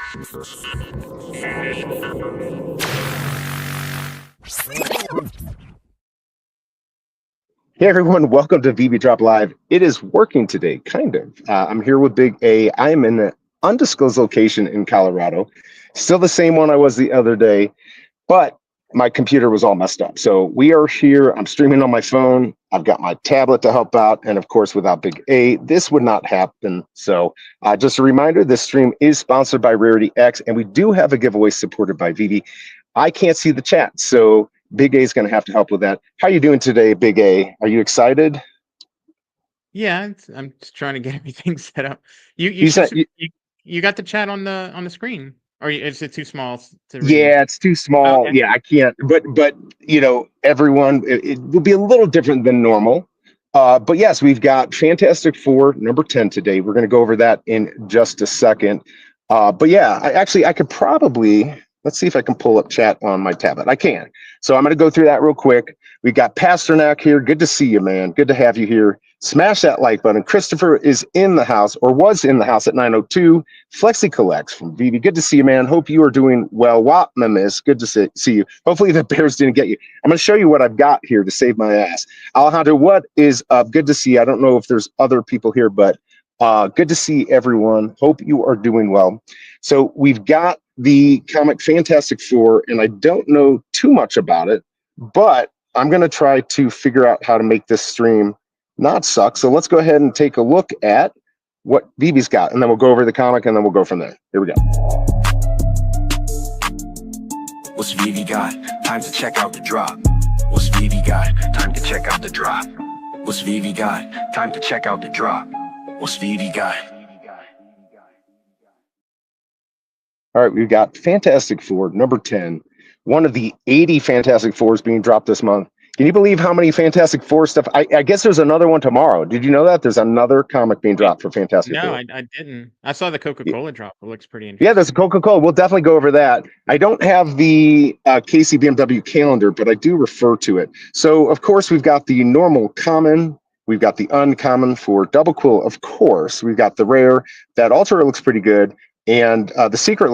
Hey everyone, welcome to VB Drop Live. It is working today, kind of. I'm here with Big A. I am in an undisclosed location in Colorado. Still the same one I was the other day, but my computer was all messed up. So we are here. I'm streaming on my phone. I've got my tablet to help out. And of course, without Big A, this would not happen. So just a reminder, this stream is sponsored by Rarity X, and we do have a giveaway supported by VB. I can't see the chat, so Big A is going to have to help with that. How are you doing today, Big A? Are you excited? Yeah, I'm just trying to get everything set up. You said, You got the chat on the screen, or is it too small to read? yeah, it's too small. Okay. Yeah, I can't. But you know, everyone, it will be a little different than normal. But yes, we've got Fantastic Four number 10 today. We're going to go over that in just a second. But yeah, I could probably, let's see if I can pull up chat on my tablet. I can. So I'm going to go through that real quick. We got Pasternak here. Good to see you, man. Good to have you here. Smash that like button. Christopher is in the house, or was in the house at 9:02. Flexi collects from Vivi. Good to see you, man. Hope you are doing well. Miss. Good to see you. Hopefully the Bears didn't get you. I'm going to show you what I've got here to save my ass. Alejandro, what is up? Good to see you. I don't know if there's other people here, but good to see everyone. Hope you are doing well. So we've got the comic Fantastic Four, and I don't know too much about it, but I'm going to try to figure out how to make this stream not suck. So let's go ahead and take a look at what Vivi's got, and then we'll go over the comic, and then we'll go from there. Here we go. What's Vivi got? Time to check out the drop. What's Vivi got? Time to check out the drop. What's Vivi got? Time to check out the drop. What's Vivi got? All right, we've got Fantastic Four, number 10. One of the 80 Fantastic Fours being dropped this month. Can you believe how many Fantastic Four stuff? I guess there's another one tomorrow. Did you know that? There's another comic being dropped for Fantastic Four. No, I didn't. I saw the Coca-Cola drop. It looks pretty interesting. Yeah, there's a Coca-Cola. We'll definitely go over that. I don't have the KC BMW calendar, but I do refer to it. So, of course, we've got the normal common. We've got the uncommon for Double Quill, of course. We've got the rare. That ultra looks pretty good. And the secret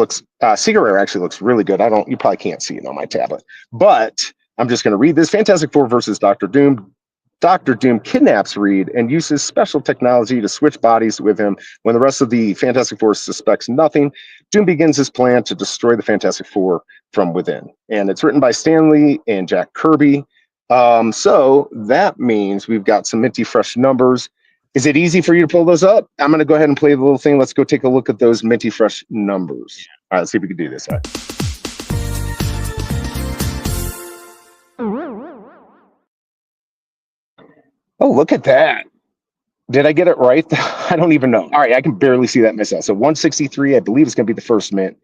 rare actually looks really good. You probably can't see it on my tablet, but I'm just going to read this. Fantastic Four versus Dr. Doom. Dr. Doom kidnaps Reed and uses special technology to switch bodies with him. When the rest of the Fantastic Four suspects nothing, Doom begins his plan to destroy the Fantastic Four from within. And it's written by Stan Lee and Jack Kirby. So that means we've got some minty fresh numbers. Is it easy for you to pull those up? I'm going to go ahead and play the little thing. Let's go take a look at those minty fresh numbers. All right, let's see if we can do this. All right. Oh, look at that. Did I get it right? I don't even know. All right, I can barely see that myself. So 163, I believe it's going to be the first mint.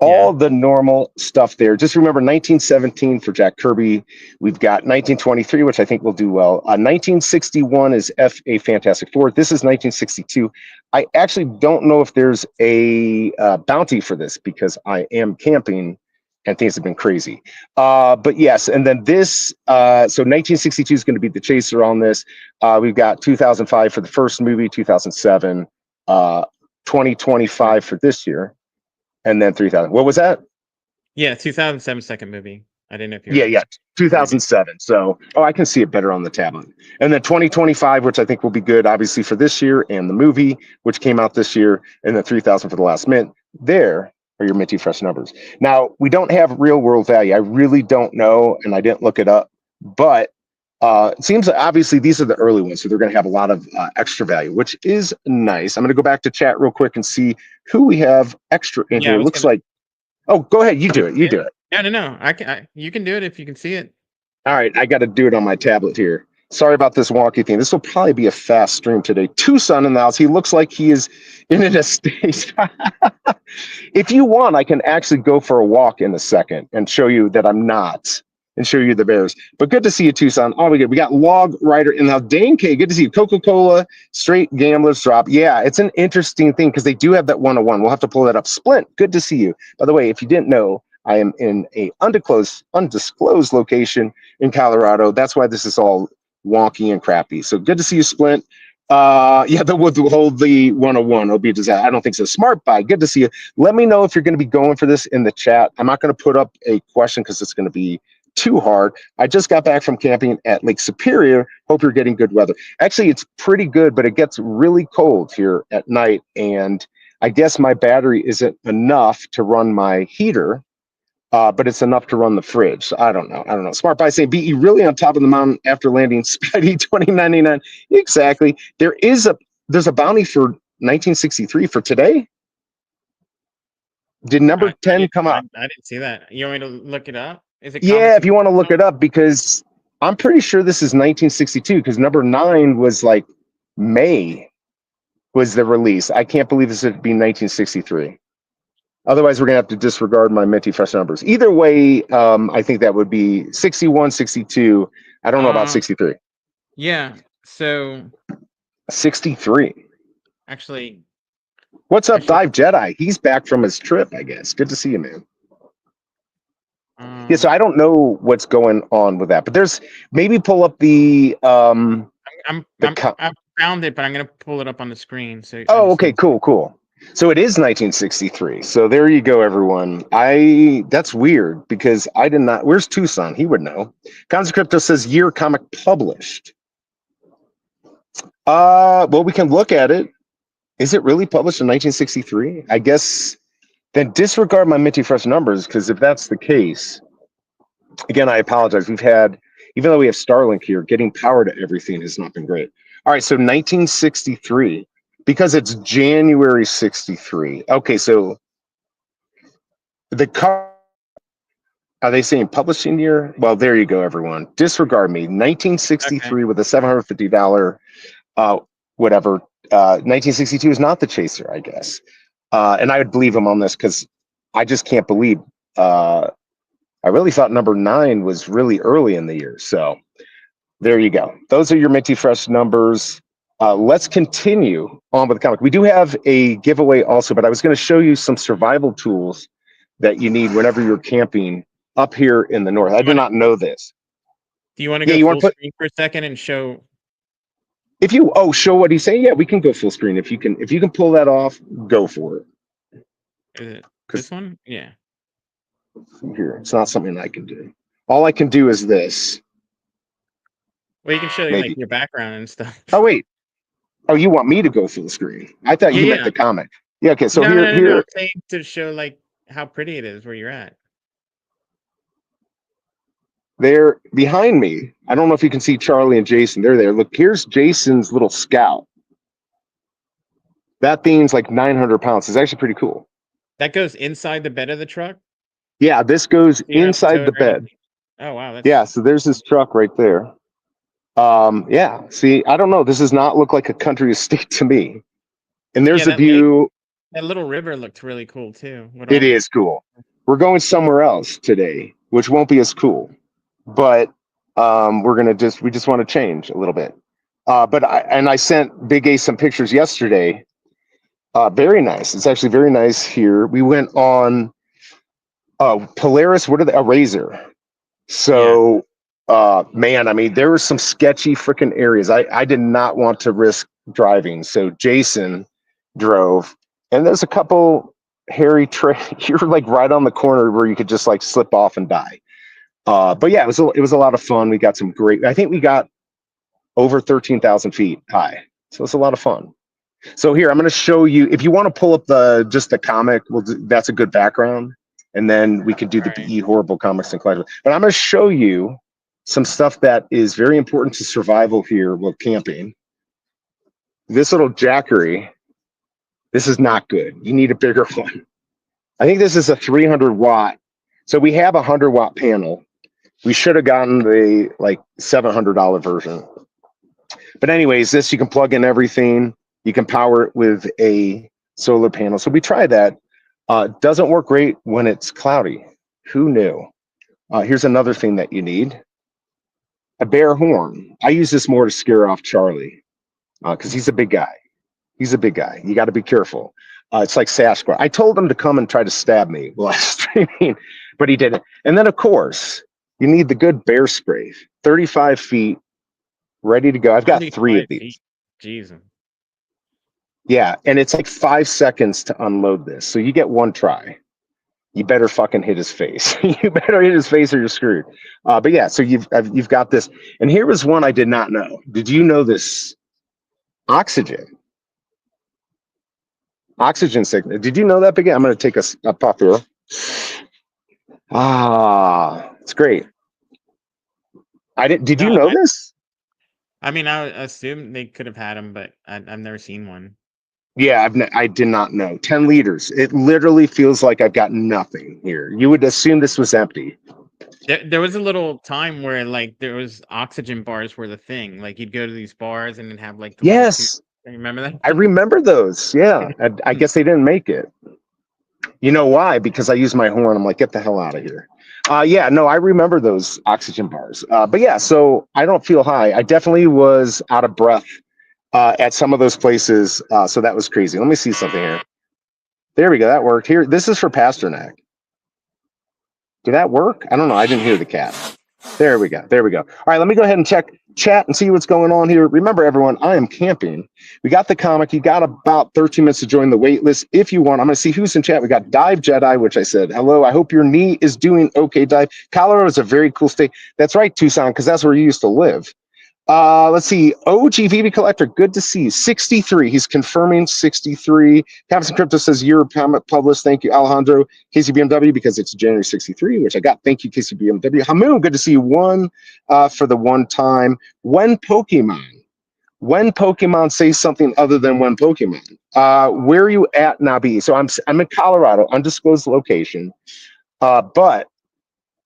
All the normal stuff there. Just remember 1917 for Jack Kirby. We've got 1923, which I think will do well. 1961 is FA Fantastic Four. This is 1962. I actually don't know if there's a bounty for this because I am camping and things have been crazy. But yes, and then this, so 1962 is going to be the chaser on this. We've got 2005 for the first movie, 2007, 2025 for this year. And then 3000. What was that? Yeah, 2007 second movie. I didn't know if you. Yeah, 2007. So, I can see it better on the tablet. And then 2025, which I think will be good, obviously for this year, and the movie, which came out this year, and then 3000 for the last mint. There are your minty fresh numbers. Now, we don't have real world value. I really don't know, and I didn't look it up, but it seems like obviously these are the early ones, so they're going to have a lot of extra value, which is nice. I'm going to go back to chat real quick and see who we have extra in here. It looks like, oh, go ahead. You do it. You do it. No. You can do it if you can see it. All right. I got to do it on my tablet here. Sorry about this wonky thing. This will probably be a fast stream today. Tucson in the house. He looks like he is in an estate. If you want, I can actually go for a walk in a second and show you that I'm not. And show you the Bears. But good to see you, Tucson. Oh, we got Log Rider and now Dane K. Good to see you. Coca-Cola, Straight Gamblers Drop. Yeah, it's an interesting thing because they do have that 101. We'll have to pull that up. Splint, good to see you. By the way, if you didn't know, I am in a undisclosed location in Colorado. That's why this is all wonky and crappy. So good to see you, Splint. Yeah, we'll hold the 101. It'll be a disaster. I don't think so. Smart buy. Good to see you. Let me know if you're going to be going for this in the chat. I'm not going to put up a question because it's going to be too hard. I just got back from camping at Lake Superior. Hope you're getting good weather. Actually, it's pretty good, but it gets really cold here at night. And I guess my battery isn't enough to run my heater. But it's enough to run the fridge. So I don't know. Smart buy saying, "BE really on top of the mountain after landing Spidey 2099." Exactly. There's a bounty for 1963 for today. Did number 10 come up? I didn't see that. You want me to look it up? Is it? Yeah, if you want to look it up, because I'm pretty sure this is 1962. Because number 9 was like May was the release. I can't believe this would be 1963. Otherwise, we're going to have to disregard my minty fresh numbers. Either way, I think that would be 61, 62. I don't know about 63. Yeah, so 63. Actually, what's up, Dive Jedi? He's back from his trip, I guess. Good to see you, man. Yeah, so I don't know what's going on with that, but there's maybe pull up the I found it, but I'm going to pull it up on the screen. So okay, cool. So it is 1963. So there you go, everyone. That's weird because I did not. Where's Tucson? He would know. Cons Crypto says year comic published. Well, we can look at it. Is it really published in 1963? I guess then disregard my minty fresh numbers, because if that's the case, again, I apologize. Even though we have Starlink here, getting power to everything has not been great. All right, so 1963. Because it's January 63. Okay, so are they saying publishing year? Well, there you go, everyone. Disregard me. 1963 with a $750 whatever. 1962 is not the chaser, I guess. And I would believe him on this because I just can't believe. I really thought number 9 was really early in the year. So there you go. Those are your minty fresh numbers. Let's continue on with the comic. We do have a giveaway also, but I was going to show you some survival tools that you need whenever you're camping up here in the north. I do not know this. Do you want to go full screen for a second and show? If you show what he's saying, yeah, we can go full screen. If you can pull that off, go for it. Is it this one? Yeah. Here, it's not something I can do. All I can do is this. Well, you can show like your background and stuff. Oh wait. Oh, you want me to go full screen? I thought you meant the comic. Yeah. Okay. So here. I'm saying to show like how pretty it is where you're at. They're behind me. I don't know if you can see Charlie and Jason. They're there. Look, here's Jason's little scout. That thing's like 900 pounds. It's actually pretty cool. That goes inside the bed of the truck? Yeah, this goes inside the bed. Oh, wow. Yeah, so there's this truck right there. Yeah, see, I don't know. This does not look like a country estate to me. And there's a view. That little river looked really cool too. It is cool. We're going somewhere else today, which won't be as cool. But we just want to change a little bit. But I sent Big A some pictures yesterday. Very nice. It's actually very nice here. We went on Polaris. A Razor. So man, I mean, there were some sketchy freaking areas. I did not want to risk driving. So Jason drove, and there's a couple hairy you're like right on the corner where you could just like slip off and die. But yeah, it was a lot of fun. We got some great, I think we got over 13,000 feet high. So it's a lot of fun. So here, I'm going to show you, if you want to pull up just the comic, that's a good background. And then we could do the BE horrible comics and collectibles. But I'm going to show you some stuff that is very important to survival here while camping. This little jackery, this is not good. You need a bigger one. I think this is a 300 watt. So we have a 100 watt panel. We should have gotten the like $700 version. But anyways, this you can plug in everything. You can power it with a solar panel. So we tried that. Doesn't work great when it's cloudy. Who knew? Here's another thing that you need. A bear horn. I use this more to scare off Charlie because he's a big guy. He's a big guy. You got to be careful. It's like Sasquatch. I told him to come and try to stab me while I was streaming, but he didn't. And then, of course, you need the good bear spray. 35 feet, ready to go. I've got 3 of these. Jesus. Yeah, and it's like 5 seconds to unload this. So you get one try. You better fucking hit his face. You better hit his face or you're screwed. But yeah, so you've got this. And here was one I did not know. Did you know this? Oxygen. Oxygen signal. Did you know that, Big? I'm going to take a puff here. Ah, it's great. I did. Did you No, know this? I mean, I would assume they could have had them, but I've never seen one. Yeah, I did not know. 10 liters. It literally feels like I've got nothing here. You would assume this was empty. There was a little time where like there was oxygen bars were the thing. Like you'd go to these bars and then have like the little tube. Yes, You remember that? I remember those. Yeah, I guess they didn't make it. You know why? Because I use my horn. I'm like, get the hell out of here. Yeah, no, I remember those oxygen bars. But yeah, so I don't feel high. I definitely was out of breath at some of those places. So that was crazy. Let me see something here. There we go. That worked. Here, this is for Pasternak. Did that work? I don't know. I didn't hear the cat. There we go. There we go. All right, let me go ahead and check chat and see what's going on here. Remember, everyone, I am camping. We got the comic. You got about 13 minutes to join the wait list if you want. I'm going to see who's in chat. We got Dive Jedi, which I said, hello. I hope your knee is doing okay, Dive. Colorado is a very cool state. That's right, Tucson, because that's where you used to live. Let's see. OGVB Collector, good to see you. 63. He's confirming 63. Captain Crypto says, you're published. Thank you, Alejandro. KCBMW, because it's January 63, which I got. Thank you, KCBMW. Hamoon, good to see you. One for the one time. When Pokemon say something other than when Pokemon. Where are you at, Nabi? So I'm in Colorado, undisclosed location. But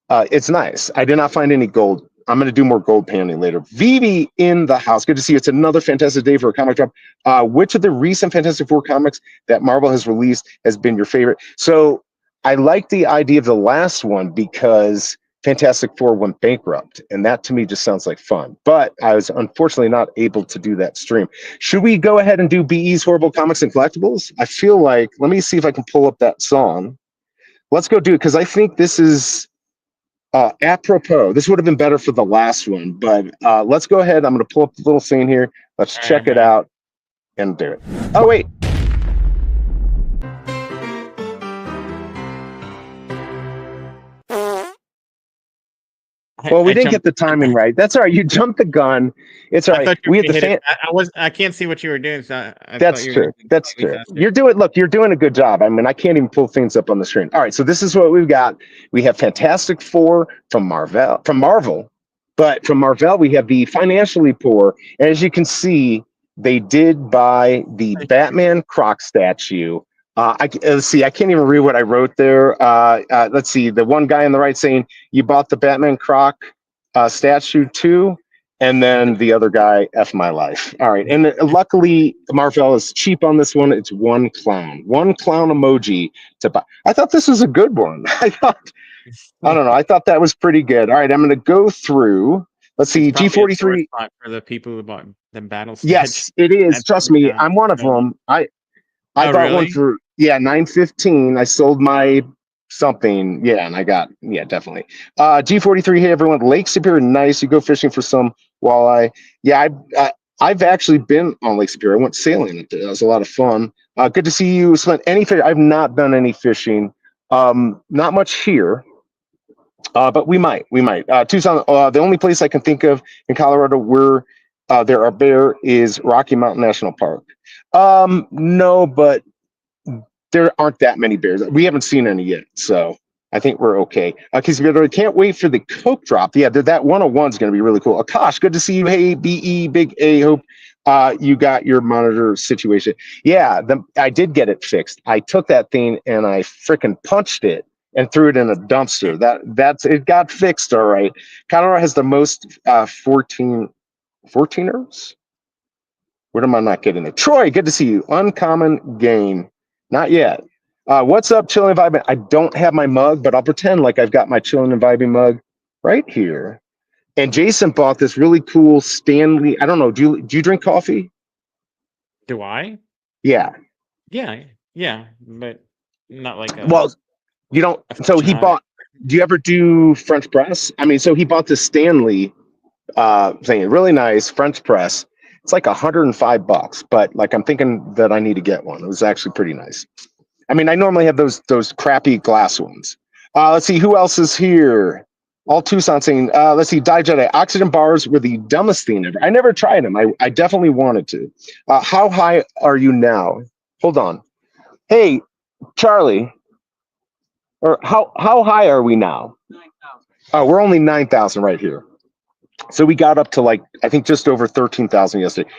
it's nice. I did not find any gold. I'm going to do more gold panning later. Vivi in the house. Good to see you. It's another fantastic day for a comic drop. Which of the recent Fantastic Four comics that Marvel has released has been your favorite? So I like the idea of the last one because Fantastic Four went bankrupt. And that to me just sounds like fun. But I was unfortunately not able to do that stream. Should we go ahead and do BE's Horrible Comics and Collectibles? I feel like, let me see if I can pull up that song. Let's go do it because I think this is apropos. This would have been better for the last one, but let's go ahead. I'm going to pull up the little scene here. Let's check it out and do it. Oh, wait. Well, we didn't get the timing right. That's all right. You jumped the gun. It's all right. We had the fan. I can't see what you were doing. So that's true. That's true. You're doing a good job. I mean, I can't even pull things up on the screen. All right. So this is what we've got. We have Fantastic Four from Marvel, but from Marvel, we have the financially poor. And as you can see, they did buy the Batman Croc statue. Let's see. I can't even read what I wrote there. Let's see. The one guy on the right saying you bought the Batman Croc statue too, and then the other guy, F my life. All right. And luckily, Marvel is cheap on this one. It's one clown emoji to buy. I thought this was a good one. I don't know. I thought that was pretty good. All right. I'm going to go through. Let's see. G43 for the people who bought the battle. Yes, it is. Trust me, I'm one of them. I bought one for $9.15. I sold my something, and I got definitely. G43, hey everyone, Lake Superior, nice. You go fishing for some walleye. Yeah, I've actually been on Lake Superior. I went sailing up there. That was a lot of fun. Good to see you. Spent any fish? I've not done any fishing. Not much here. But we might. Tucson, the only place I can think of in Colorado where there are bear is Rocky Mountain National Park. No, but there aren't that many bears. We haven't seen any yet, so I think we're okay. Because I can't wait for the Coke drop. Yeah, that 101 is going to be really cool. Akash, good to see you. Hey, BE, Big A, hope you got your monitor situation. Yeah, I did get it fixed. I took that thing and I freaking punched it and threw it in a dumpster. It got fixed, all right. Colorado has the most 14ers. What am I not getting it? Troy, good to see you. Uncommon game. Not yet. What's up, Chillin' and Vibing? I don't have my mug, but I'll pretend like I've got my Chillin' and Vibing mug right here. And Jason bought this really cool Stanley. I don't know. Do you drink coffee? Do I? Yeah. Yeah, but not like a. Well, you don't. So he bought. Do you ever do French press? I mean, so he bought the Stanley thing, really nice French press. It's like $105, but like I'm thinking that I need to get one. It was actually pretty nice. I mean, I normally have those crappy glass ones. Let's see who else is here. All Tucson saying, let's see, Die Jedi. Oxygen bars were the dumbest thing ever. I never tried them. I definitely wanted to. How high are you now? Hold on. Hey, Charlie, or how high are we now? 9,000. Oh, we're only 9,000 right here. So we got up to like, I think just over 13,000 yesterday.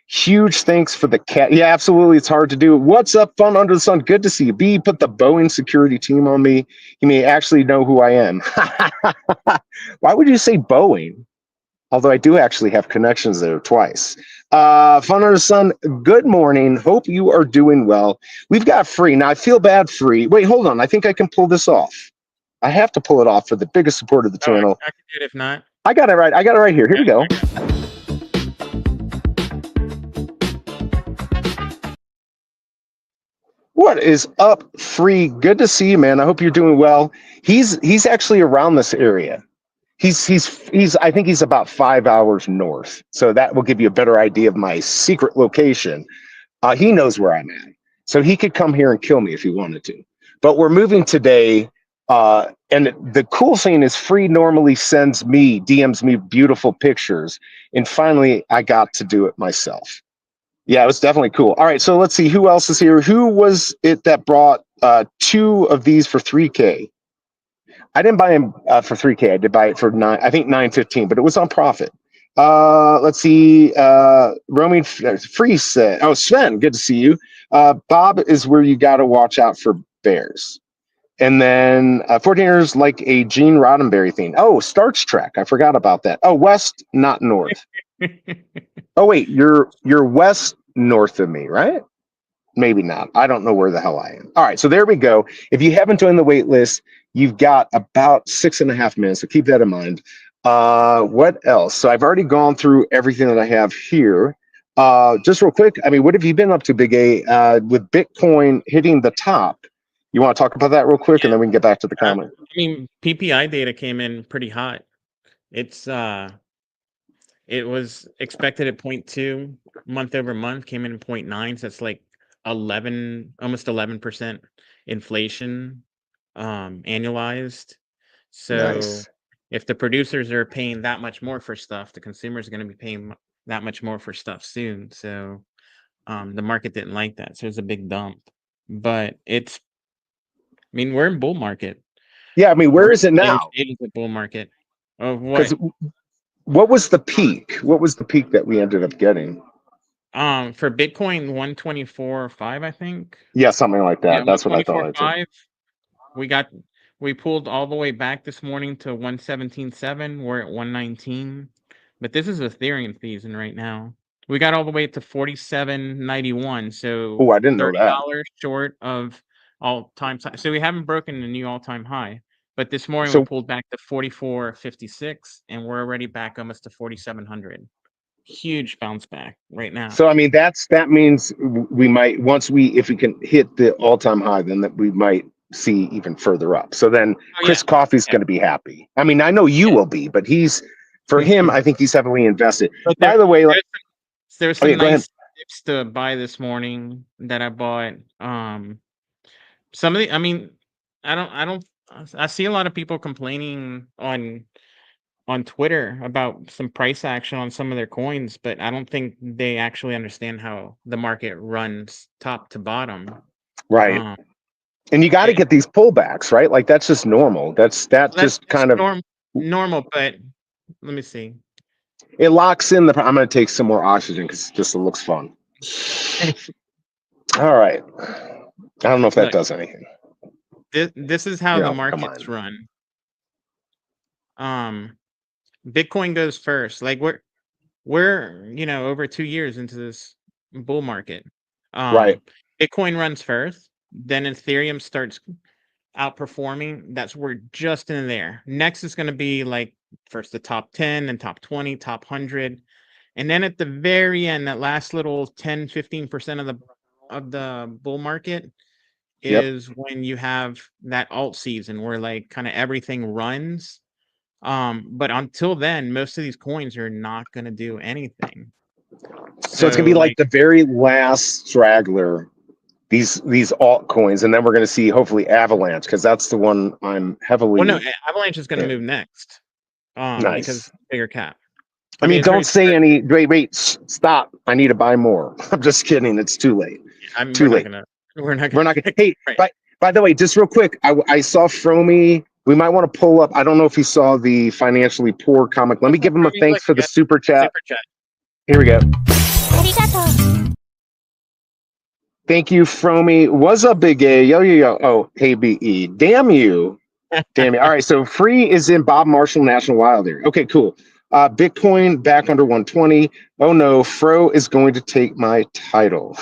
Huge thanks for the cat. Yeah, absolutely. It's hard to do. What's up, fun under the sun? Good to see you. B, put the Boeing security team on me. You may actually know who I am. Why would you say Boeing? Although I do actually have connections there twice. Fun under the sun, good morning. Hope you are doing well. We've got free. Now I feel bad free. Wait, hold on. I think I can pull this off. I have to pull it off for the biggest support of the channel. I can do it if not. I got it right. I got it right here. Here we go. What is up, Free? Good to see you, man. I hope you're doing well. He's actually around this area. He's I think he's about 5 hours north. So that will give you a better idea of my secret location. He knows where I'm at. So he could come here and kill me if he wanted to. But we're moving today. And the cool thing is Free normally DMs me beautiful pictures. And finally, I got to do it myself. Yeah, it was definitely cool. All right, so let's see who else is here. Who was it that brought 2 of these for 3K? I didn't buy them for 3K. I did buy it for I think 915, but it was on profit. Let's see. Roaming Free said, "Oh, Sven, good to see you." Bob is where you got to watch out for bears. And then 14ers like a Gene Roddenberry thing. Oh, Starch Trek. I forgot about that. Oh, west, not north. Oh wait, you're west north of me, right? Maybe not. I don't know where the hell I am. All right, so there we go. If you haven't joined the wait list, you've got about 6.5 minutes, so keep that in mind. What else? So I've already gone through everything that I have here. Just real quick, I mean, what have you been up to, Big A, with Bitcoin hitting the top? You want to talk about that real quick, and then we can get back to the comment. I mean, PPI data came in pretty hot. It's it was expected at 0.2 month over month, came in at 0.9, so it's like 11, almost 11% inflation annualized. So Nice. if the producers are paying that much more for stuff, the consumers are going to be paying that much more for stuff soon. So the market didn't like that, so it's a big dump. But I mean, we're in bull market. Yeah, I mean, where is it now? It is a bull market. Of Because what? what was the peak? What was the peak that we ended up getting? For Bitcoin, 124.5, I think. Yeah, something like that. Yeah, That's what I thought. 124.5. We pulled all the way back this morning to 117.7. We're at 119. But this is Ethereum season right now. We got all the way to 47.91. So Oh, I didn't know that. $30 short of all-time high. So we haven't broken a new all-time high. But this morning So we pulled back to 44.56, and we're already back almost to 4,700. Huge bounce back right now. So I mean, that means we might if we can hit the all-time high, then that we might see even further up. So then Chris Coffey's going to be happy. I mean, I know you will be, but for him, I think he's heavily invested. But by the way, there's some nice tips to buy this morning that I bought. Some of the, I mean, I see a lot of people complaining on Twitter about some price action on some of their coins, but I don't think they actually understand how the market runs top to bottom. Right. And you got to get these pullbacks, right? Like that's just normal. That's just kind of normal, but let me see. It locks in I'm going to take some more oxygen because it looks fun. All right. I don't know if that does anything. This is how the markets run. Bitcoin goes first. Like we're over 2 years into this bull market. Right. Bitcoin runs first, then Ethereum starts outperforming. That's we're just in there. Next is going to be like first the top 10 and top 20, top 100. And then at the very end, that last little 10-15% of the bull market is when you have that alt season where like kind of everything runs. But until then, most of these coins are not going to do anything. So it's gonna be like like the very last straggler, these altcoins, and then we're gonna see hopefully Avalanche, because that's the one I'm well, no, heavily Avalanche is going to in. move next, because Nice. bigger cap. I I mean, mean, it's very don't say similar. any. Wait, stop. I need to buy more. I'm just kidding. It's too late. I mean, Too late. we're not We're gonna not gonna. pick Hey, right. by the way, just real quick, I saw Fromy. We might want to pull up. I don't know if he saw the financially poor comic. Let me give him a thanks for the super chat. Super chat. Here we go. Thank you, Fromy. What's up, Big A? Yo, yo, yo. Oh, hey, BE. Damn you. Damn it. All right. So free is in Bob Marshall National Wild Area. Okay, cool. Bitcoin back under 120. Oh no, Fro is going to take my title.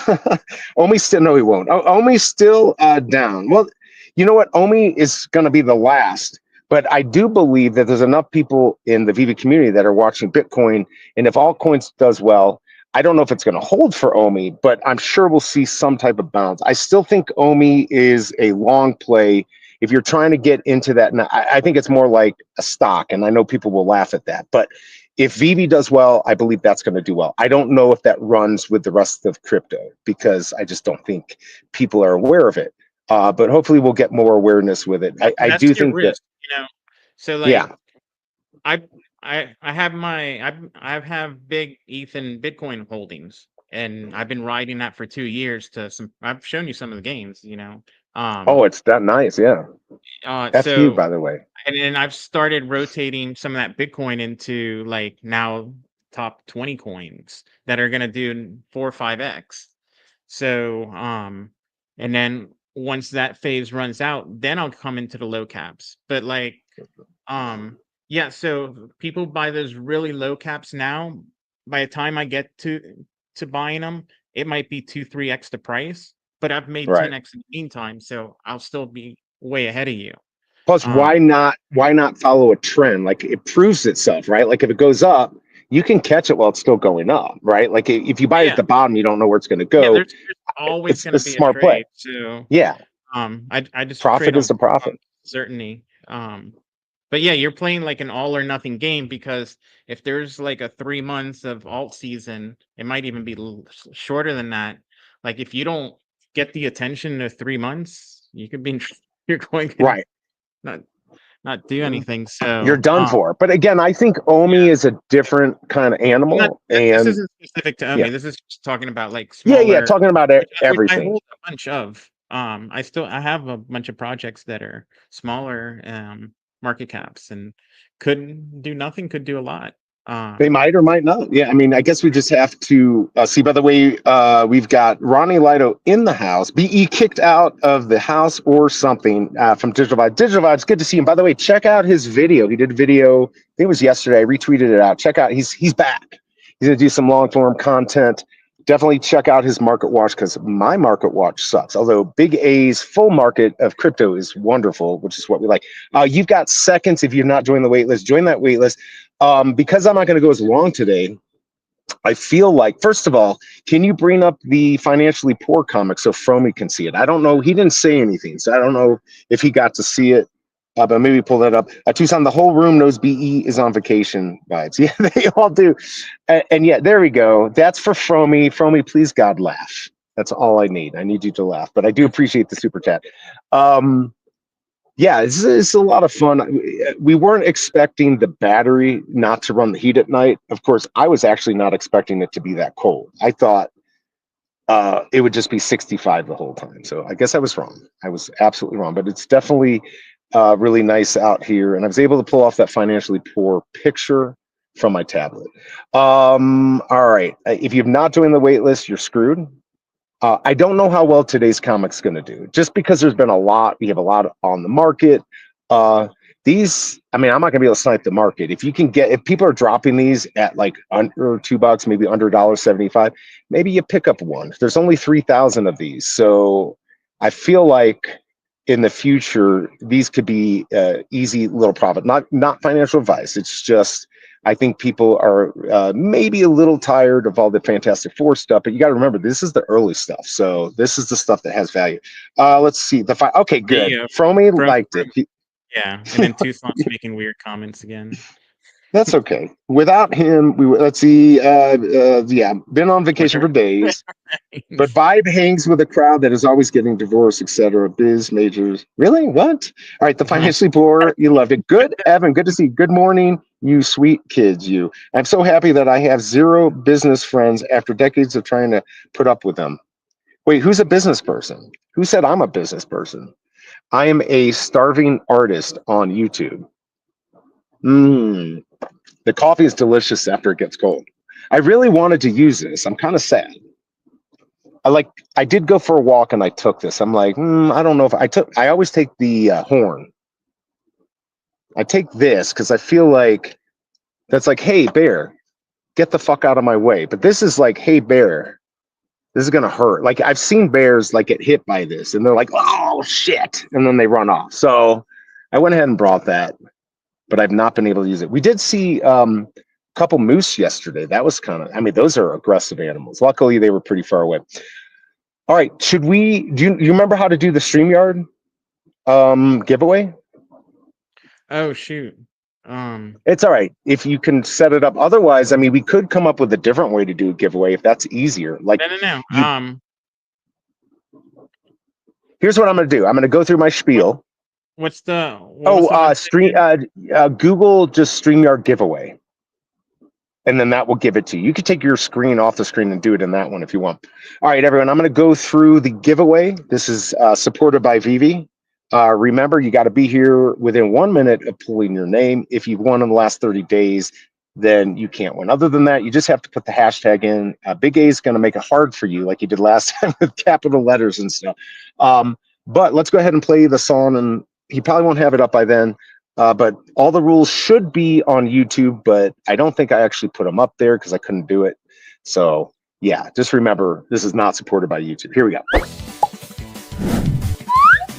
Omi still, no, he won't. Omi's still down. Well, you know what? Omi is going to be the last. But I do believe that there's enough people in the Viva community that are watching Bitcoin. And if altcoins does well, I don't know if it's going to hold for Omi, but I'm sure we'll see some type of bounce. I still think Omi is a long play. If you're trying to get into that, and I think it's more like a stock, and I know people will laugh at that, but if Vivi does well, I believe that's going to do well. I don't know if that runs with the rest of crypto, because I just don't think people are aware of it. But hopefully we'll get more awareness with it. I That's do your think that, risk, So yeah. I I have I have big Ethan Bitcoin holdings, and I've been riding that for 2 years to some. I've shown you some of the games, Oh, it's that nice. Yeah. F you, So by the way. and then I've started rotating some of that Bitcoin into like now top 20 coins that are gonna do 4 or 5x. So and then once that phase runs out, then I'll come into the low caps. But yeah, so people buy those really low caps now. By the time I get to buying them, it might be 2, 3x the price, but I've made Right. 10x in the meantime, so I'll still be way ahead of you. Plus, why Um, not follow a trend? Like, it proves itself, right? Like if it goes up, you can catch it while it's still going up, right? Like if you buy it at yeah, the bottom, you don't know where it's going to yeah. go. There's always It's going a to be a smart play. trade. So Yeah, I just trade profit on is the profit. certainty. But yeah, you're playing like an all or nothing game, because if there's like a 3 months of alt season, it might even be shorter than that. Like if you don't get the attention of 3 months, you could be you're going to Right. not not do Mm. anything. You're So done for. But again, I think Omi yeah, is a different kind of not animal. this And isn't specific to yeah, Omi. This is just talking about like yeah. smaller, Talking about which I everything. hold a bunch of. I have a bunch of projects that are smaller market caps, and could do nothing, could do a lot. They might or might not. Yeah, I mean, I guess we just have to see. By the way, we've got Ronnie Lido in the house. BE kicked out of the house or something from Digital Vibe. Digital Vibe, it's good to see him. By the way, check out his video. He did a video, I think it was yesterday. I retweeted it out. Check out, he's back. He's going to do some long form content. Definitely check out his market watch, because my market watch sucks. Although Big A's full market of crypto is wonderful, which is what we like. You've got seconds. If you're not joining the waitlist, join that waitlist. Because I'm not going to go as long today, I feel like, first of all, can you bring up the financially poor comic so Fromy can see it? I don't know. He didn't say anything, so I don't know if he got to see it. But maybe pull that up. Tucson, the whole room knows BE is on vacation vibes. Yeah, they all do. And yeah, there we go. That's for Fromy. Fromy, please God laugh. That's all I need. I need you to laugh. But I do appreciate the super chat. Yeah, it's a lot of fun. We weren't expecting the battery not to run the heat at night. Of course, I was actually not expecting it to be that cold. I thought it would just be 65 the whole time. So I guess I was wrong. I was absolutely wrong. But it's definitely really nice out here. And I was able to pull off that financially poor picture from my tablet. All right. If you've not joined the wait list, you're screwed. I don't know how well today's comic's going to do, just because there's been a lot. We have a lot on the market. These, I mean, I'm not going to be able to snipe the market. If people are dropping these at like under $2, maybe under $1.75, maybe you pick up one. There's only 3,000 of these, so I feel like in the future these could be easy little profit. Not financial advice. It's just, I think people are maybe a little tired of all the Fantastic Four stuff, but you got to remember, this is the early stuff. So this is the stuff that has value. Let's see. Okay, good. Fromy liked it. Yeah, and then Tucson's making weird comments again. That's okay. Without him, let's see. Yeah, been on vacation for days. But Vibe hangs with a crowd that is always getting divorced, etc. Biz majors. Really? What? All right, the financially poor. You loved it. Good, Evan. Good to see you. Good morning, you sweet kids. You. I'm so happy that I have zero business friends after decades of trying to put up with them. Wait, who's a business person? Who said I'm a business person? I am a starving artist on YouTube. Mmm. The coffee is delicious after it gets cold. I really wanted to use this. I'm kind of sad. I did go for a walk and I took this. I'm like, I don't know if I always take the horn. I take this because I feel like that's like, hey, bear, get the fuck out of my way. But this is like, hey, bear, this is going to hurt. Like I've seen bears like get hit by this and they're like, oh shit. And then they run off. So I went ahead and brought that, but I've not been able to use it. We did see a couple moose yesterday. That was I mean, those are aggressive animals. Luckily, they were pretty far away. All right. You remember how to do the StreamYard giveaway? Oh shoot. It's all right if you can set it up. Otherwise, I mean, we could come up with a different way to do a giveaway if that's easier. Like, No. Here's what I'm going to do. I'm going to go through my spiel. What was the one Google just StreamYard giveaway, and then that will give it to you. You could take your screen off the screen and do it in that one if you want. All right, everyone. I'm going to go through the giveaway. This is supported by Vivi. Remember, you got to be here within 1 minute of pulling your name. If you've won in the last 30 days, then you can't win. Other than that, you just have to put the hashtag in. Big A is going to make it hard for you like you did last time with capital letters and stuff. But let's go ahead and play the song, and he probably won't have it up by then. But all the rules should be on YouTube, but I don't think I actually put them up there because I couldn't do it. So yeah, just remember, this is not supported by YouTube. Here we go.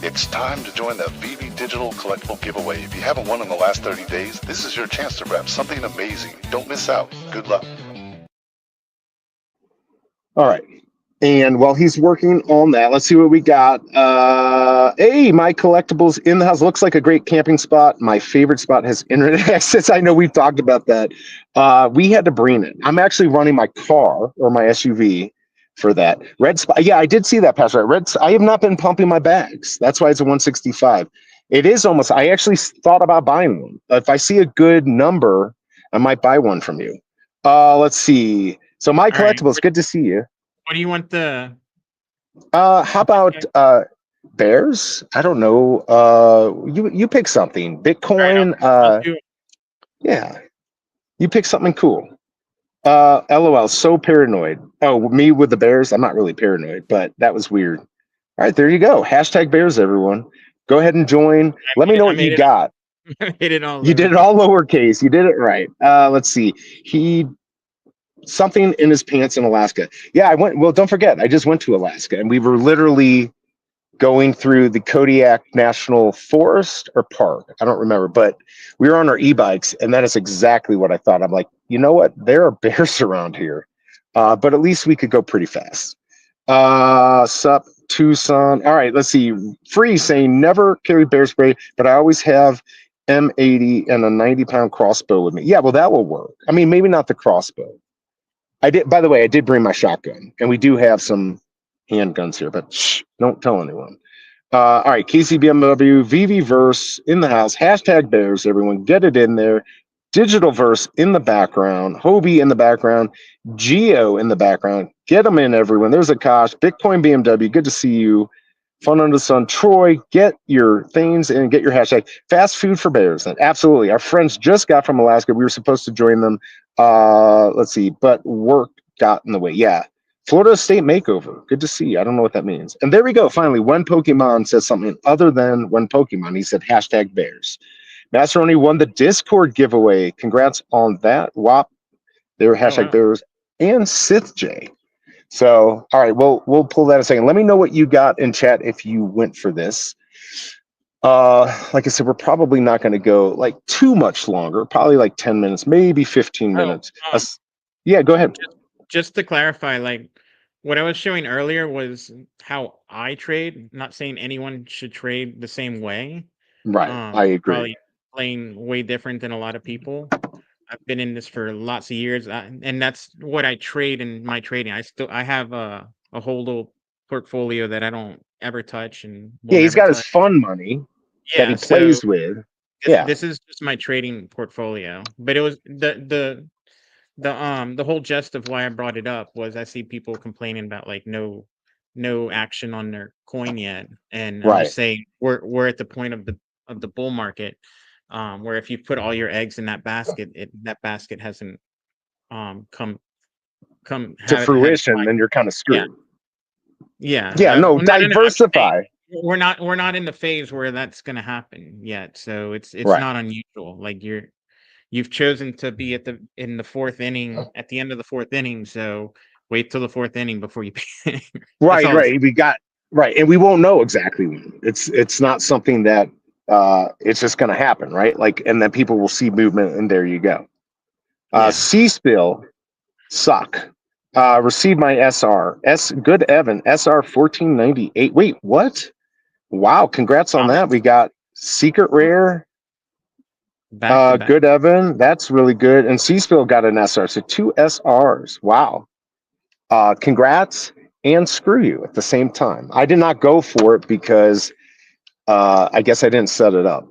It's time to join the VV Digital Collectible Giveaway. If you haven't won in the last 30 days, this is your chance to grab something amazing. Don't miss out. Good luck. All right. And while he's working on that, let's see what we got. Hey, my collectibles in the house. Looks like a great camping spot. My favorite spot has internet access. I know we've talked about that. We had to bring it. I'm actually running my car or my SUV for that. Red spot. Yeah, I did see that, Pastor. I have not been pumping my bags. That's why it's a 165. It is almost, I actually thought about buying one. If I see a good number, I might buy one from you. Let's see. So my collectibles, right. Good to see you. What do you want the? How about bears? I don't know. You pick something. Bitcoin. Right, yeah. You pick something cool. LOL. So paranoid. Oh, me with the bears. I'm not really paranoid, but that was weird. All right, there you go. Hashtag bears, everyone. Go ahead and join. Let me know what you got. Hit it all. You did it all lowercase. You did it right. Let's see. Something in his pants in Alaska. Yeah, I went. Well, don't forget, I just went to Alaska, and we were literally going through the Kodiak National Forest or Park. I don't remember, but we were on our e-bikes, and that is exactly what I thought. I'm like, you know what? There are bears around here, but at least we could go pretty fast. Sup, Tucson. All right, let's see. Free saying never carry bear spray, but I always have M80 and a 90-pound crossbow with me. Yeah, well, that will work. I mean, maybe not the crossbow. I did. By the way, I did bring my shotgun, and we do have some handguns here, but shh, don't tell anyone. All right, KCBMW, VVverse in the house. Hashtag bears, everyone. Get it in there. Digital verse in the background. Hobie in the background. Geo in the background. Get them in, everyone. There's Akash. Bitcoin BMW. Good to see you. Fun under the sun. Troy, get your things and get your hashtag. Fast food for bears. And absolutely. Our friends just got from Alaska. We were supposed to join them. Let's see, but work got in the way. Yeah. Florida State Makeover. Good to see you. I don't know what that means. And there we go. Finally, when Pokemon says something other than when Pokemon, he said hashtag bears. Masteroni won the Discord giveaway. Congrats on that. WAP. They were hashtag bears and Sith J. So, all right, we'll pull that in a second. Let me know what you got in chat if you went for this. Like I said, we're probably not going to go like too much longer, probably like 10 minutes, maybe 15 minutes. Yeah, go ahead. Just to clarify, like what I was showing earlier was how I trade, not saying anyone should trade the same way. Right. I agree. Probably playing way different than a lot of people. I've been in this for lots of years, and that's what I trade in my trading. I have a whole little portfolio that I don't ever touch and will Yeah, he's never got his touch. fun money that he Yeah, so plays with. this Yeah, this is just my trading portfolio. But it was the whole gist of why I brought it up was I see people complaining about like no action on their coin yet, and I'm right. just saying we're at the point of the bull market, where if you put all your eggs in that basket, that basket hasn't come To had its fruition, life. then you're kind of Yeah, screwed. yeah. Yeah, no, Well, no. I'm just saying diversify. we're not in the phase where that's going to happen yet, so it's Right. not unusual. Like you've chosen to be in the fourth inning at the end of the fourth inning, so wait till the fourth inning before you pick. That's Right, all I'm saying. right. We got right, and we won't know exactly when. It's not something that it's just going to happen, right? Like, and then people will see movement, and there you go. Yeah. C spill suck. Receive my SR. Good Evan SR 1498. Wait, what? Wow, congrats on that. Comments We got secret rare. back to back. Good Evan. That's really good. And C spill got an SR. So two SRs. Wow. Congrats and screw you at the same time. I did not go for it because I guess I didn't set it up.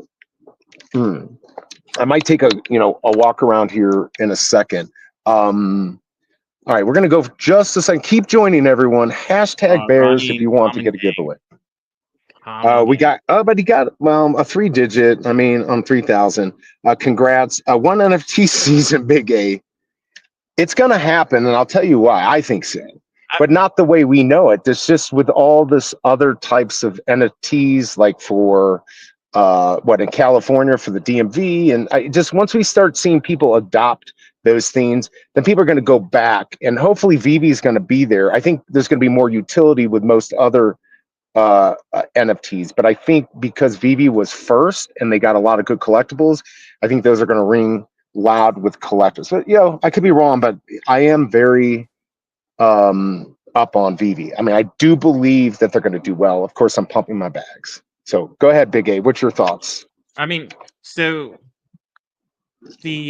I might take a walk around here in a second. All right, we're gonna go for just a second. Keep joining everyone. Hashtag bears if Ronnie you want to get a commenting. giveaway. We Commenting. got but he got a 3-digit. I mean on 3,000. Congrats. One NFT season, Big A. It's gonna happen, and I'll tell you why. I think so. I, But not the way we know it. It's just with all this other types of NFTs, like for in California for the DMV, and just once we start seeing people adopt those things, then people are going to go back, and hopefully Vivi is going to be there. I think there's going to be more utility with most other NFTs, but I think because Vivi was first and they got a lot of good collectibles, I think those are going to ring loud with collectors. But I could be wrong, but I am very up on Vivi. I mean, I do believe that they're going to do well. Of course, I'm pumping my bags. So go ahead, Big A. What's your thoughts? I mean, so the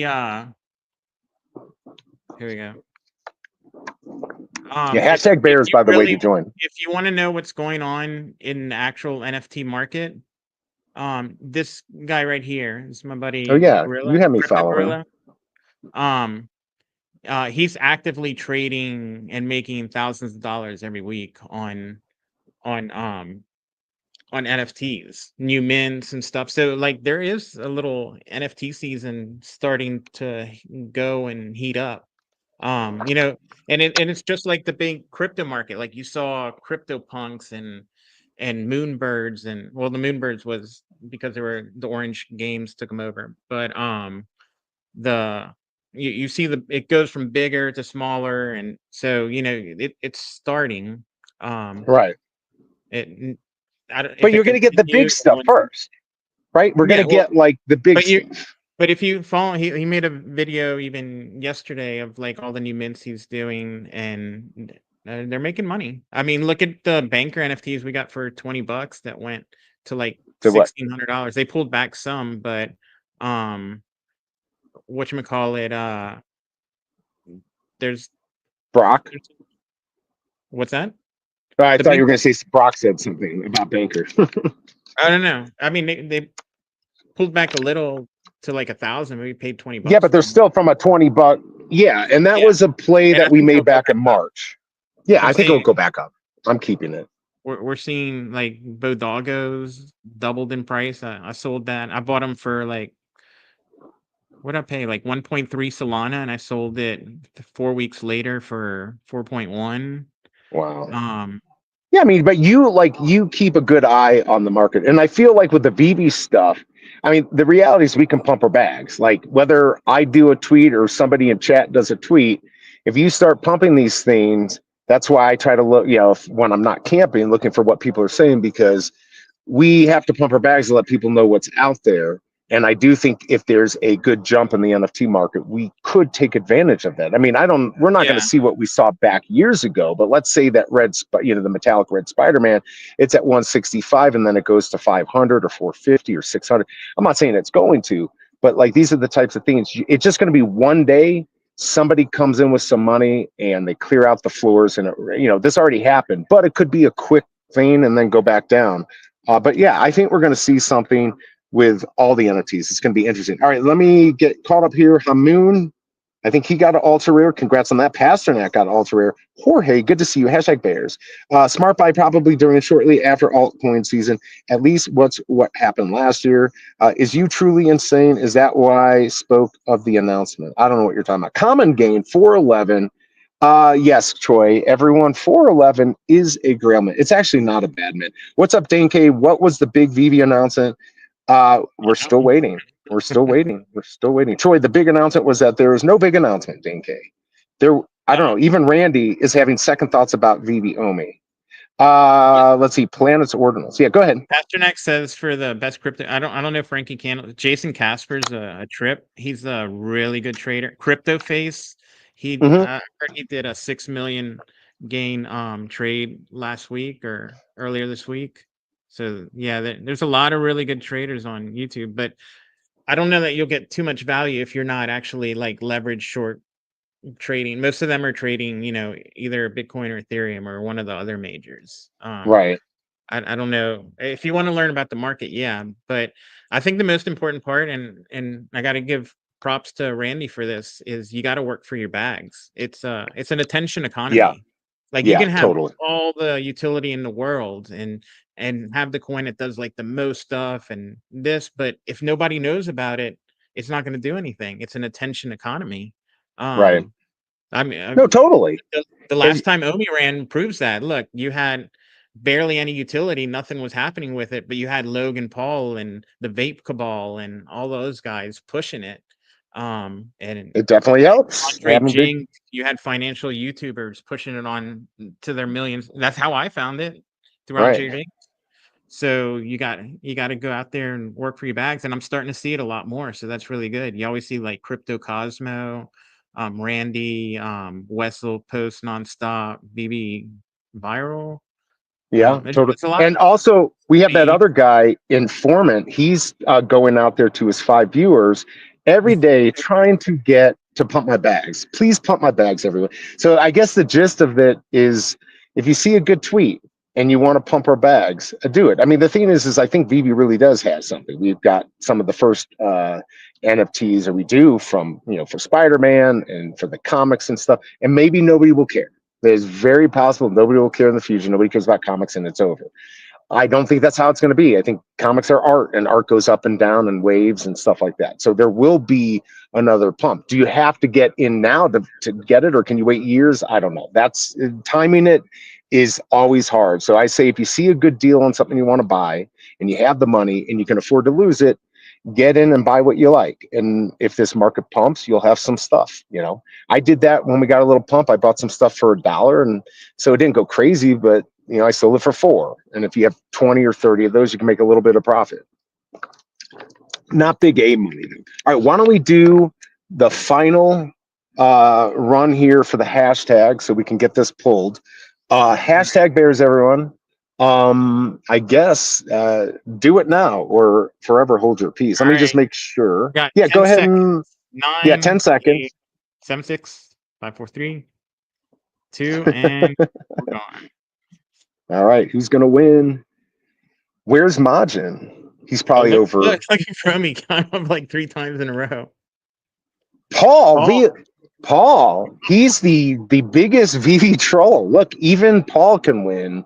here we go. Yeah, hashtag If bears, you by the way, to really join. if you want to know what's going on in the actual NFT market, this guy right here is my Oh buddy yeah, you Gorilla, have me Crypto following. Gorilla. Um, he's actively trading and making thousands of dollars every week on um on NFTs, new mints and stuff. So like there is a little NFT season starting to go and heat up. And it's just like the big crypto market. Like you saw crypto punks and moonbirds, and well, the moonbirds was because they were the orange games took them over. But the you see it goes from bigger to smaller, and so it's starting. Um Right. it I don't, But if it you're going to get the big continues, stuff first, right? We're going yeah, to well, get like the big but you stuff. but if you follow, he made a video even yesterday of like all the new mints he's doing, and they're making money. I mean, look at the banker NFTs we got for $20 that went to like To what? $1,600. They pulled back some, but um whatchamacallit, there's Brock? what's that? I The thought you were banker, going to say Brock said something about bankers. I don't know. I mean, they pulled back a little to like 1,000. We paid 20 Yeah, bucks but for they're them. still from a 20 buck. Yeah, and that Yeah, was a play and that I we think they'll made go back back in up. March. Yeah, I'm I think it'll saying go back up. I'm keeping it. we're seeing like Bodogos doubled in price. I sold that. I bought them for like what I pay like 1.3 Solana, and I sold it 4 weeks later for 4.1. Wow. Um, Yeah, I mean, but you keep a good eye on the market. And I feel like with the VB stuff, I mean, the reality is we can pump our bags. Like whether I do a tweet or somebody in chat does a tweet, if you start pumping these things, that's why I try to look, when I'm not camping, looking for what people are saying, because we have to pump our bags to let people know what's out there. And I do think if there's a good jump in the NFT market, we could take advantage of that. I mean, we're not going yeah, to see what we saw back years ago, but let's say that the metallic red Spider-Man, it's at 165 and then it goes to 500 or 450 or 600. I'm not saying it's going to, But like these are the types of things. It's just going to be one day somebody comes in with some money and they clear out the floors, and this already happened. But it could be a quick thing and then go back down. But yeah, I think we're going to see something with all the entities. It's going to be interesting. All right, let me get caught up here. Hamoon, I think he got an ultra rare. Congrats on that. Pasternak got an ultra rare. Jorge, good to see you. Hashtag Bears. Smart buy probably during shortly after altcoin season. At least what happened last year. Is you truly insane? Is that why I spoke of the announcement? I don't know what you're talking about. Common gain 411. Yes, Troy. Everyone, 411 is a grail mint. It's actually not a bad mint. What's up, Dane K? What was the big VV announcement? We're still waiting. We're still waiting. We're still waiting. Troy, the big announcement was that there was no big announcement, Dane K. I don't know. Even Randy is having second thoughts about VV Omi. Let's see. Planets Ordinals. Yeah, go ahead. Pasternak says for the best crypto. I don't know if Frankie can. Jason Casper's a trip. He's a really good trader. Crypto Face. He heard he did a 6 million gain trade last week or earlier this week. So yeah, there's a lot of really good traders on YouTube, but I don't know that you'll get too much value if you're not actually like leverage short trading. Most of them are trading, either Bitcoin or Ethereum or one of the other majors. Right. I don't know if you want to learn about the market, yeah, but I think the most important part, and I got to give props to Randy for this, is you got to work for your bags. It's an attention economy. Yeah. Like you Yeah, can have totally. all the utility in the world and have the coin that does like the most stuff and this, but if nobody knows about it, it's not going to do anything. It's an attention economy. Right. I mean, No, totally. the last time Omi ran proves that. Look, you had barely any utility, nothing was happening with it, but you had Logan Paul and the Vape Cabal and all those guys pushing it. And it definitely helps. Andre Jing, you had financial YouTubers pushing it on to their millions. That's how I found it through Andre Jing. So you got to go out there and work for your bags, and I'm starting to see it a lot more. So that's really good. You always see like Crypto Cosmo, Randy, Wessel post nonstop, BB Viral. Yeah, totally. It's a lot. And also, we have that other guy, Informant. He's going out there to his 5 viewers every day trying to get to pump my bags. Please pump my bags, everyone. So I guess the gist of it is if you see a good tweet and you want to pump our bags, do it. I mean, the thing is I think VV really does have something. We've got some of the first NFTs that we do from, for Spider-Man and for the comics and stuff. And maybe nobody will care. It's very possible nobody will care in the future. Nobody cares about comics and it's over. I don't think that's how it's going to be. I think comics are art and art goes up and down and waves and stuff like that. So there will be another pump. Do you have to get in now to get it, or can you wait years? I don't know. That's timing it is always hard. So I say if you see a good deal on something you want to buy and you have the money and you can afford to lose it, get in and buy what you like. And if this market pumps, you'll have some stuff. I did that when we got a little pump. I bought some stuff for $1, and so it didn't go crazy, but I sold it for $4. And if you have 20 or 30 of those, you can make a little bit of profit. Not big A money though. All right, why don't we do the final run here for the hashtag so we can get this pulled. Hashtag Bears, everyone. I guess do it now or forever hold your peace. Let me just make sure. Yeah, go ahead and 9, 10 seconds. 8, 7, 6, 5, 4, 3, 2, and we're gone. All right, who's gonna win? Where's Majin? He's probably over. Look from me kind of like 3 times in a row. Paul, he's the biggest VV troll. Look, even Paul can win.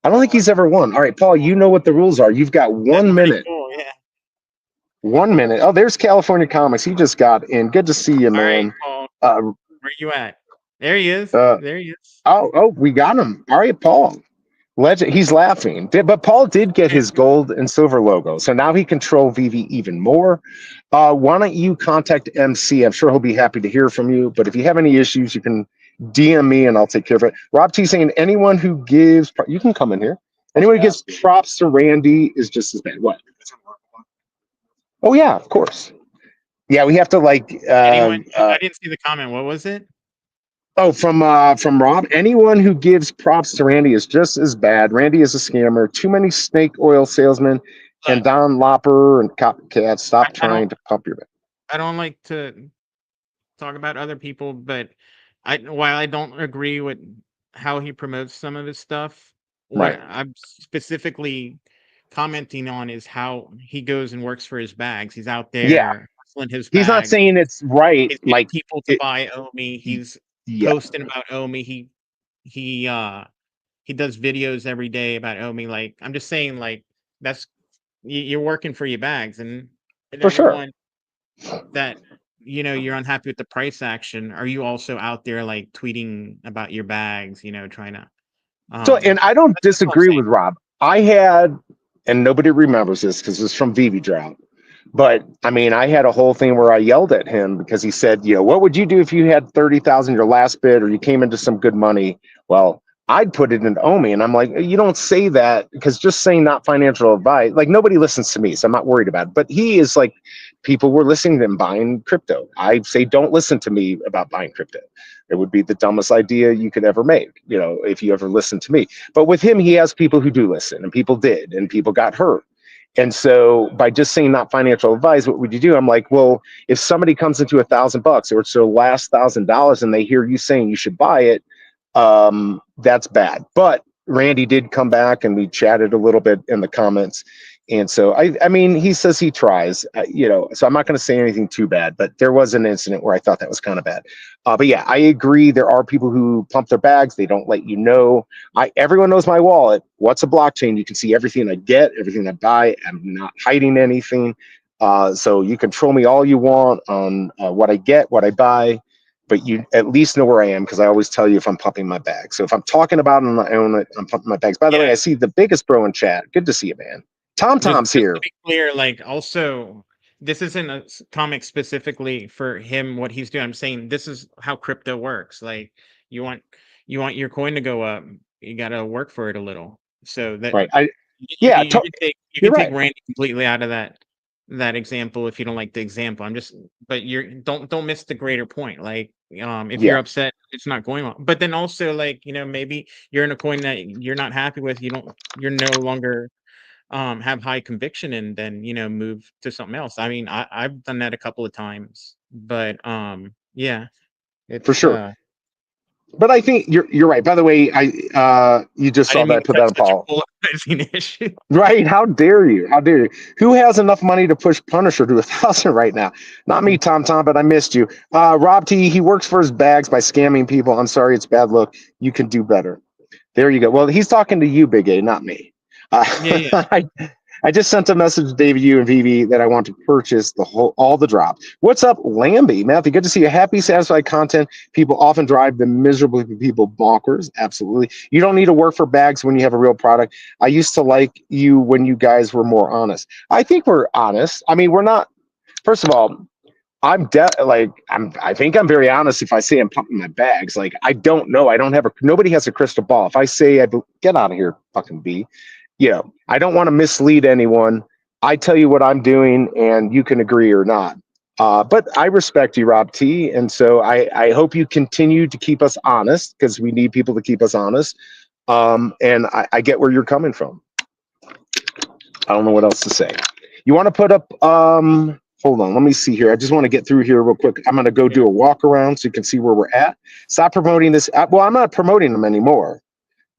I don't think he's ever won. All right, Paul, you know what the rules are. You've got 1 minute. Cool, yeah. 1 minute. Oh, there's California Comics. He just got in. Good to see you, man. All right, Paul. Where you at? There he is. There he is. Oh, we got him. All right, Paul. Legend. He's laughing. But Paul did get his gold and silver logo. So now he can troll VV even more. Why don't you contact MC? I'm sure he'll be happy to hear from you. But if you have any issues, you can DM me and I'll take care of it. Rob T saying anyone who gives, you can come in here. Anyone who gives props to Randy is just as bad. What? Oh yeah, of course. Yeah, we have to like. I didn't see the comment. What was it? Oh, from Rob. Anyone who gives props to Randy is just as bad. Randy is a scammer. Too many snake oil salesmen. and Don Lopper and Copycat, stop I trying don't to pump your back. I don't like to talk about other people, but while I don't agree with how he promotes some of his stuff, what Right. I'm specifically commenting on is how he goes and works for his bags. He's out Yeah. there hustling his He's not bags. saying it's right. He's getting Like, people to it, buy Omi. He's yeah, posting about Omi. He uh he does videos every day about Omi. Like I'm just saying, like that's you're working for your bags, and for sure. everyone that you're unhappy with the price action. Are you also out there like tweeting about your bags? Trying to So, and I don't that's all I'm disagree saying. with Rob. I had, and nobody remembers this because it's from Vivi Drought. But I mean, I had a whole thing where I yelled at him because he said, what would you do if you had 30,000 your last bid or you came into some good money? Well, I'd put it in Omi. And I'm like, you don't say that because just saying not financial advice, like nobody listens to me. So I'm not worried about it. But he is like, people were listening to him buying crypto. I say, don't listen to me about buying crypto. It would be the dumbest idea you could ever make, if you ever listen to me. But with him, he has people who do listen, and people did, and people got hurt. And so by just saying not financial advice, what would you do? I'm like, well, if somebody comes into $1,000 or it's their last $1,000 and they hear you saying you should buy it, that's bad. But Randy did come back and we chatted a little bit in the comments. And so, I mean, he says he tries, so I'm not going to say anything too bad, but there was an incident where I thought that was kind of bad. But yeah, I agree. There are people who pump their bags. They don't let you know. Everyone knows my wallet. What's a blockchain? You can see everything I get, everything I buy. I'm not hiding anything. So you control me all you want on what I get, what I buy, but you at least know where I am because I always tell you if I'm pumping my bags. So if I'm talking about it and I own it, I'm pumping my bags. By the way, Yeah, I see the biggest bro in chat. Good to see you, man. Tom Tom's just here. to be clear, like also this isn't a comic specifically for him. What he's doing, I'm saying this is how crypto works. Like you want your coin to go up, you got to work for it a little. So that Right. you can take You're right. Randy completely out of that example if you don't like the example. But don't miss the greater point. Like if Yeah, you're upset, it's not going on. But then also like maybe you're in a coin that you're not happy with. You're no longer have high conviction and then move to something else. I mean, I've done that a couple of times, but yeah, for it's sure. But I think you're right. By the way, you just I saw didn't that mean I to put that touch on such a Paul. polarizing issue. Right? How dare you? How dare you? Who has enough money to push Punisher to 1,000 right now? Not me, Tom Tom, but I missed you. Rob T. He works for his bags by scamming people. I'm sorry, it's bad look. You can do better. There you go. Well, he's talking to you, Big A, not me. Yeah, yeah. I just sent a message to David, you, and Vivi that I want to purchase all the drop. What's up, Lambie? Matthew, good to see you. Happy, satisfied content. People often drive the miserable people bonkers. Absolutely. You don't need to work for bags when you have a real product. I used to like you when you guys were more honest. I think we're honest. I mean, we're not. First of all, I think I'm very honest if I say I'm pumping my bags. Like I don't know. I don't have nobody has a crystal ball. If I say get out of here, fucking B. I don't want to mislead anyone. I tell you what I'm doing, and you can agree or not. But I respect you, Rob T, and so I hope you continue to keep us honest because we need people to keep us honest. And I get where you're coming from. I don't know what else to say. You want to put up? Hold on, let me see here. I just want to get through here real quick. I'm going to go do a walk around so you can see where we're at. Stop promoting this. Well, I'm not promoting them anymore.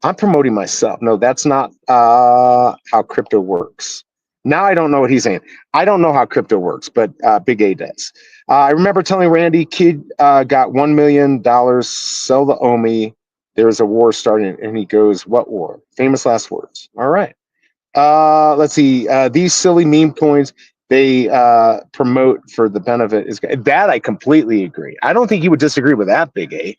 I'm promoting myself. No, that's not how crypto works. Now I don't know what he's saying. I don't know how crypto works, but Big A does. I remember telling Randy, kid got $1 million, sell the Omi. There's a war starting, and he goes, "What war?" Famous last words. All right. Let's see. These silly meme coins they promote for the benefit is that I completely agree. I don't think you would disagree with that, Big A.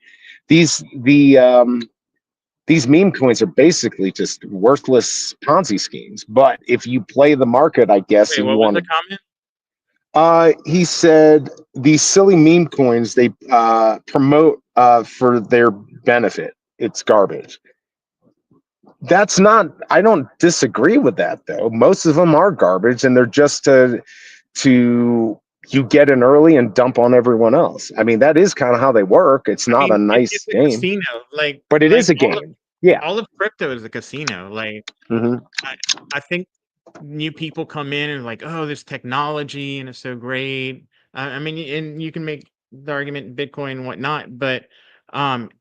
These meme coins are basically just worthless Ponzi schemes. But if you play the market, I guess, Wait, and what you was want the to. comment? He said these silly meme coins they promote for their benefit. It's garbage. That's not. I don't disagree with that though. Most of them are garbage, and they're just to you get in early and dump on everyone else. I mean, that is kind of how they work. It's I not a mean, nice it's a game, casino. Like but it is a game. Yeah. all of crypto is a casino. Like Hmm. I think new people come in and like, oh, this technology and it's so great. I mean, and you can make the argument Bitcoin and whatnot, but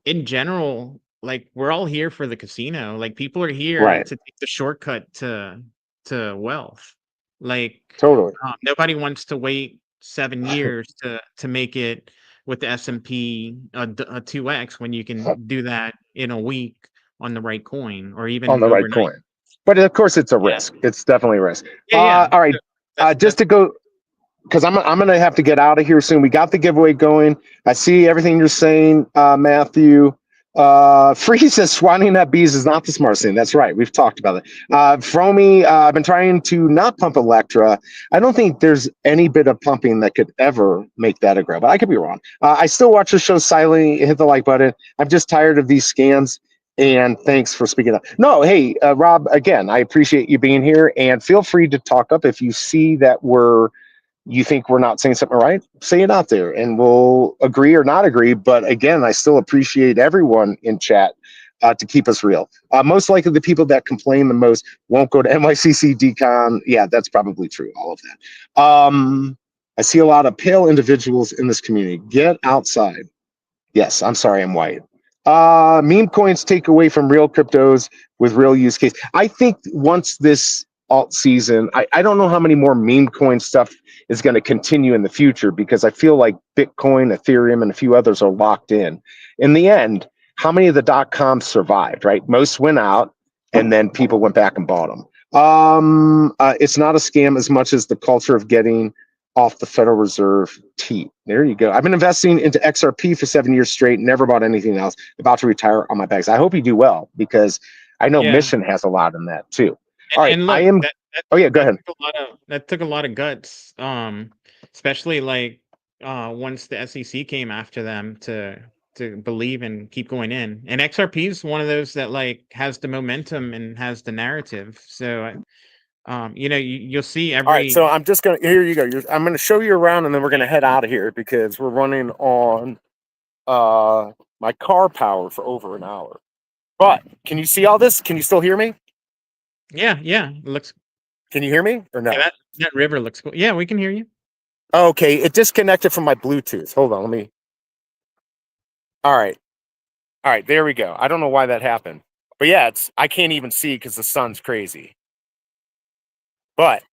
in general, like we're all here for the casino. Like people are here Right. to take the shortcut to wealth. Like Totally. nobody wants to wait 7 years to make it with the S&P a 2x when you can do that in a week on the right coin or On even the right overnight. coin. But of course, it's a Yeah. risk. It's definitely a risk. Yeah, yeah. All right. So that's Just to go, because I'm gonna have to get out of here soon. We got the giveaway going. I see everything you're saying, Matthew. Free says swatting at bees is not the smartest thing. That's right. We've talked about it. Fromy, I've been trying to not pump Electra. I don't think there's any bit of pumping that could ever make that a grow, but I could be wrong. I still watch the show silently. Hit the like button. I'm just tired of these scans. And thanks for speaking up. No, hey, Rob, again, I appreciate you being here, and feel free to talk up if you see that you think we're not saying something right, say it out there and we'll agree or not agree. But again, I still appreciate everyone in chat to keep us real. Most likely the people that complain the most won't go to NYCC decon. Yeah, that's probably true. All of that. I see a lot of pale individuals in this community. Get outside. Yes, I'm sorry, I'm white. Meme coins take away from real cryptos with real use case. I think once this alt season, I don't know how many more meme coin stuff is going to continue in the future because I feel like Bitcoin, Ethereum, and a few others are locked in. In the end, how many of the .coms survived, right? Most went out and then people went back and bought them. It's not a scam as much as the culture of getting off the Federal Reserve teat. There you go. I've been investing into XRP for 7 years straight, never bought anything else, about to retire on my bags. I hope you do well because I know yeah. Mission has a lot in that too. All right. And look, I am. Oh, yeah, go ahead. that took a lot of guts, especially like once the SEC came after them to believe and keep going in. And XRP is one of those that like has the momentum and has the narrative. So you'll see All right, so every I'm just gonna here you go. I'm gonna show you around, and then we're gonna head out of here because we're running on my car power for over an hour. But can you see all this? Can you still hear me? yeah, it looks Can you hear me or no? yeah, that river looks cool. Yeah, we can hear you. Okay, it disconnected from my Bluetooth. Hold on, let me. All right, there we go. I don't know why that happened, but yeah, I can't even see because the sun's crazy. But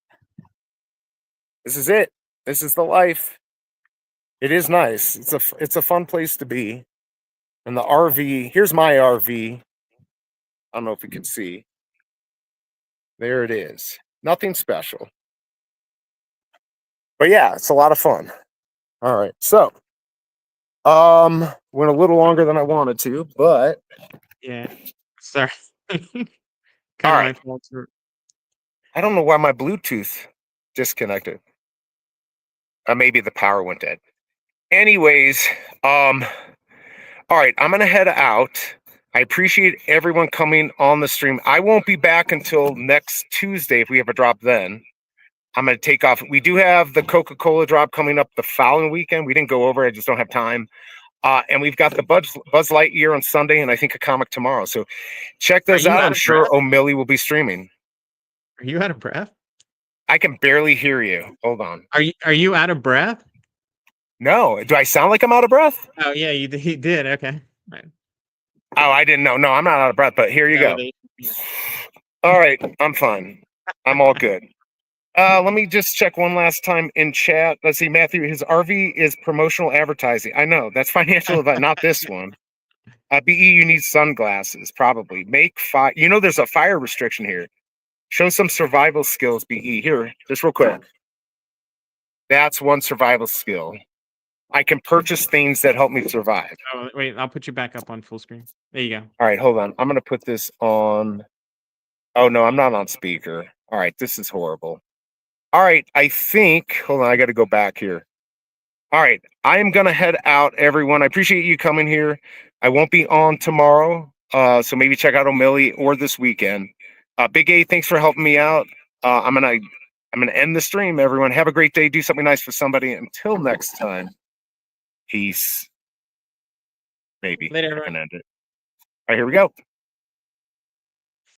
this is it. This is the life. It is nice. It's a fun place to be. And the RV, here's my RV. I don't know if you can see. There it is. Nothing special. But yeah, it's a lot of fun. All right. So, went a little longer than I wanted to, but Yeah. Sorry. kind all of right. my fault. I don't know why my Bluetooth disconnected. Maybe the power went dead. Anyways, all right, I'm gonna head out. I appreciate everyone coming on the stream. I won't be back until next Tuesday if we have a drop then. I'm gonna take off. We do have the Coca-Cola drop coming up the following weekend. We didn't go over, I just don't have time. And we've got the Buzz Lightyear on Sunday, and I think a comic tomorrow. So check those out. I'm sure O'Milly will be streaming. Are you out of breath? I can barely hear you. Hold on. Are you out of breath? No. Do I sound like I'm out of breath? Oh yeah, you did. Okay. Right. Oh, I didn't know. No, I'm not out of breath, but here you go. All right, I'm fine. I'm all good. Let me just check one last time in chat. Let's see, Matthew, his RV is promotional advertising. I know, that's financial advice, not this one. BE, you need sunglasses, probably. Make fire. You know, there's a fire restriction here. Show some survival skills, BE. Here, just real quick. That's one survival skill. I can purchase things that help me survive. Oh, wait, I'll put you back up on full screen. There you go. All right, hold on. I'm going to put this on. Oh, no, I'm not on speaker. All right, this is horrible. All right, I think, hold on, I got to go back here. All right, I am going to head out, everyone. I appreciate you coming here. I won't be on tomorrow, so maybe check out O'Milly or this weekend. Big A, thanks for helping me out. I'm gonna end the stream, everyone. Have a great day. Do something nice for somebody. Until next time, peace. Maybe Later, I can end it. All right, here we go.